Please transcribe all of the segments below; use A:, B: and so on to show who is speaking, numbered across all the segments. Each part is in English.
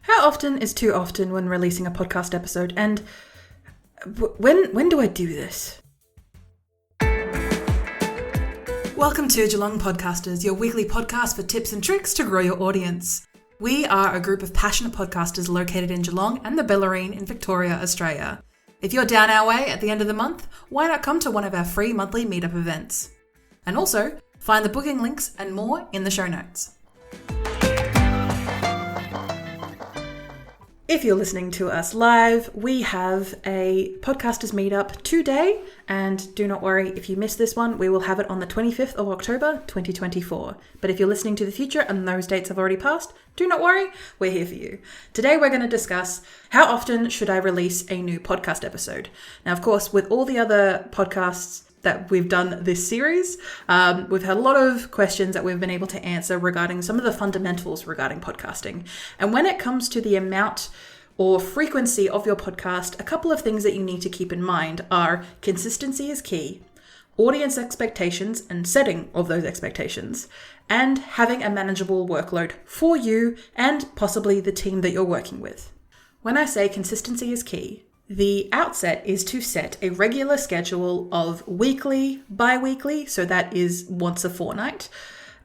A: How often is too often when releasing a podcast episode? And when do I do this? Welcome to Geelong Podcasters, your weekly podcast for tips and tricks to grow your audience. We are a group of passionate podcasters located in Geelong and the Bellarine in Victoria, Australia. If you're down our way at the end of the month, why not come to one of our free monthly meetup events? And also, find the booking links and more in the show notes. If you're listening to us live, we have a podcasters meetup today, and do not worry if you miss this one, we will have it on the 25th of October 2024. But if you're listening to the future and those dates have already passed, do not worry, we're here for you. Today we're going to discuss how often should I release a new podcast episode. Now, of course, with all the other podcasts that we've done this series, we've had a lot of questions that we've been able to answer regarding some of the fundamentals regarding podcasting. And when it comes to the amount or frequency of your podcast, a couple of things that you need to keep in mind are consistency is key, audience expectations and setting of those expectations, and having a manageable workload for you and possibly the team that you're working with. When I say consistency is key, the outset is to set a regular schedule of weekly, bi-weekly, so that is once a fortnight,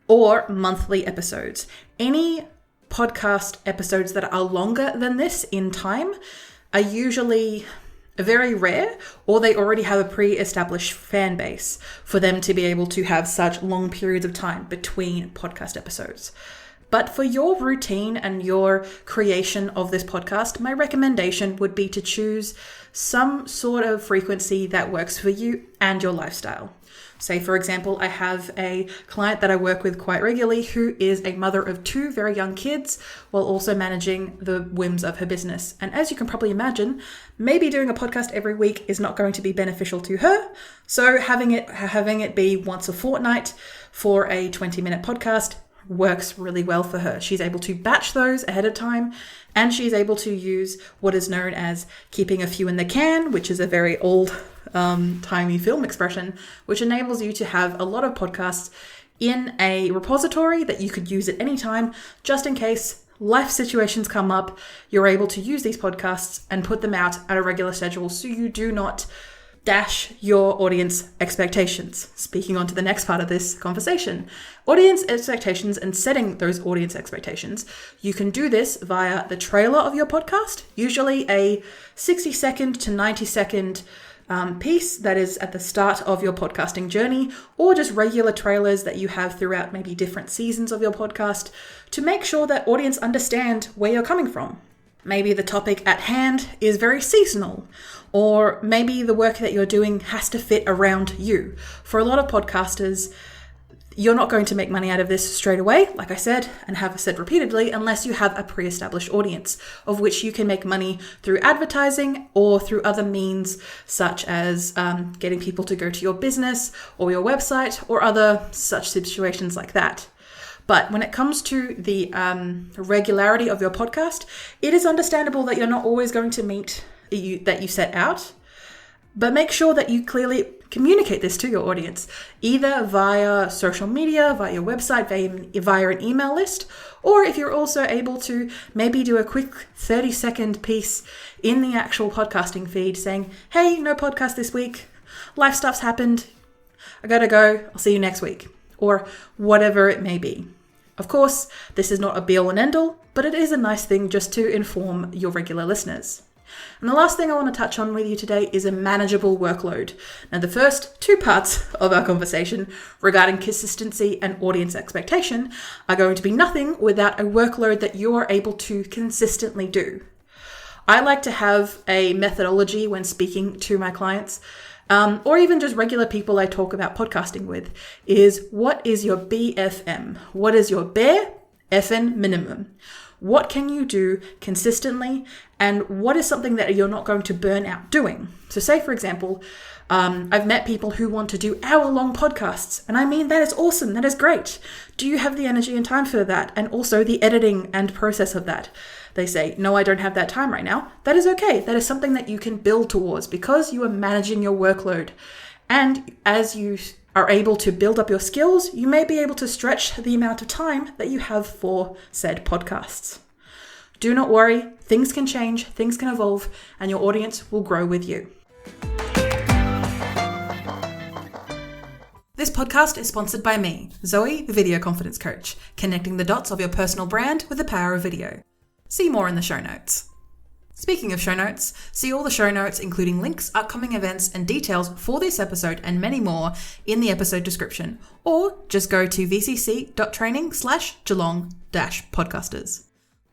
A: or monthly episodes. Any podcast episodes that are longer than this in time are usually very rare, or they already have a pre-established fan base for them to be able to have such long periods of time between podcast episodes. But for your routine and your creation of this podcast, my recommendation would be to choose some sort of frequency that works for you and your lifestyle. Say, for example, I have a client that I work with quite regularly who is a mother of 2 very young kids while also managing the whims of her business. And as you can probably imagine, maybe doing a podcast every week is not going to be beneficial to her. So having it be once a fortnight for a 20-minute podcast works really well for her. She's able to batch those ahead of time, and she's able to use what is known as keeping a few in the can, which is a very old timey film expression, which enables you to have a lot of podcasts in a repository that you could use at any time, just in case life situations come up. You're able to use these podcasts and put them out at a regular schedule so you do not dash your audience expectations. Speaking on to the next part of this conversation, audience expectations and setting those audience expectations. You can do this via the trailer of your podcast, usually a 60-second to 90-second piece that is at the start of your podcasting journey, or just regular trailers that you have throughout maybe different seasons of your podcast to make sure that audience understand where you're coming from. Maybe the topic at hand is very seasonal, or maybe the work that you're doing has to fit around you. For a lot of podcasters, you're not going to make money out of this straight away, like I said, and have said repeatedly, unless you have a pre-established audience, of which you can make money through advertising or through other means, such as getting people to go to your business or your website or other such situations like that. But when it comes to the regularity of your podcast, it is understandable that you're not always going to meet that you set out, but make sure that you clearly communicate this to your audience, either via social media, via your website, via an email list, or if you're also able to maybe do a quick 30-second piece in the actual podcasting feed saying, hey, no podcast this week, life stuff's happened, I gotta go, I'll see you next week, or whatever it may be. Of course, this is not a be-all and end-all, but it is a nice thing just to inform your regular listeners. And the last thing I want to touch on with you today is a manageable workload. Now, the first 2 parts of our conversation regarding consistency and audience expectation are going to be nothing without a workload that you are able to consistently do. I like to have a methodology when speaking to my clients, or even just regular people I talk about podcasting with, is what is your BFM? What is your bare effing minimum? What can you do consistently, and what is something that you're not going to burn out doing? So say, for example, I've met people who want to do hour-long podcasts, and I mean, that is awesome. That is great. Do you have the energy and time for that? And also the editing and process of that. They say, no, I don't have that time right now. That is okay. That is something that you can build towards because you are managing your workload. And as you are able to build up your skills, you may be able to stretch the amount of time that you have for said podcasts. Do not worry, things can change, things can evolve, and your audience will grow with you. This podcast is sponsored by me, Zoe, the Video Confidence Coach, connecting the dots of your personal brand with the power of video. See more in the show notes. Speaking of show notes, see all the show notes, including links, upcoming events, and details for this episode and many more in the episode description, or just go to vcc.training/Geelong-podcasters.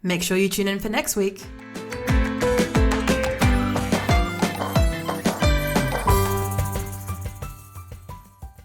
A: Make sure you tune in for next week.